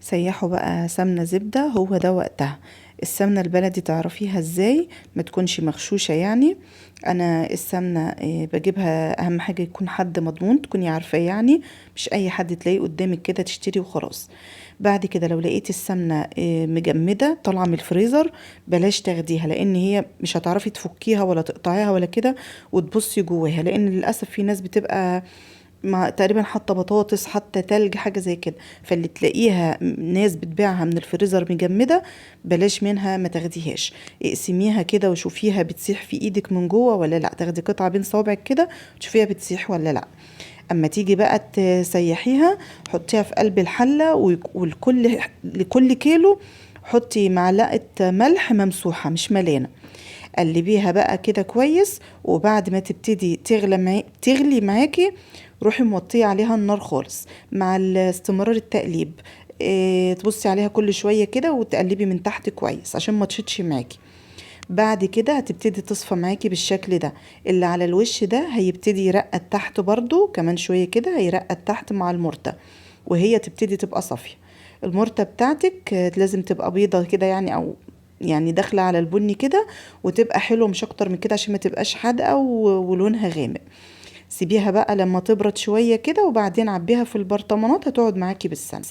سيحوا بقى سمنة زبدة، هو ده وقتها. السمنة البلدي تعرفيها ازاي؟ ما تكونش مغشوشة يعني. انا السمنة بجيبها، اهم حاجة يكون حد مضمون تكوني عارفاه يعني، مش اي حد تلاقيه قدامك كده تشتري وخلاص. بعد كده لو لقيتي السمنة مجمدة طالعة من الفريزر، بلاش تاخديها، لان هي مش هتعرفي تفكيها ولا تقطعيها ولا كده وتبصي جواها، لان للاسف في ناس بتبقى مع تقريبا حاطه بطاطس، حتى تلج، حاجه زي كده. فاللي تلاقيها ناس بتبيعها من الفريزر مجمده، بلاش منها، ما تاخديهاش. اقسميها كده وشوفيها بتسيح في ايدك من جوه ولا لا، تاخدي قطعه بين صوابعك كده تشوفيها بتسيح ولا لا. اما تيجي بقى تسيحيها، حطيها في قلب الحله، لكل كيلو حطي معلقه ملح ممسوحه مش ملانه. قلبيها بقى كده كويس، وبعد ما تبتدي تغلي معاكي، روحي موطيه عليها النار خالص مع استمرار التقليب. تبصي عليها كل شويه كده وتقلبي من تحت كويس عشان ما تشطش معاكي. بعد كده هتبتدي تصفى معاكي بالشكل ده. اللي على الوش ده هيبتدي يرقد تحت برضو، كمان شويه كده هيرقد تحت مع المرتة، وهي تبتدي تبقى صافيه. المرتة بتاعتك لازم تبقى بيضة كده يعني، او يعني داخله على البني كده، وتبقى حلوه مش اكتر من كده عشان ما تبقاش حادقه ولونها غامق. سيبيها بقى لما تبرد شويه كده، وبعدين عبيها في البرطمانات، هتقعد معاكي بالسنه.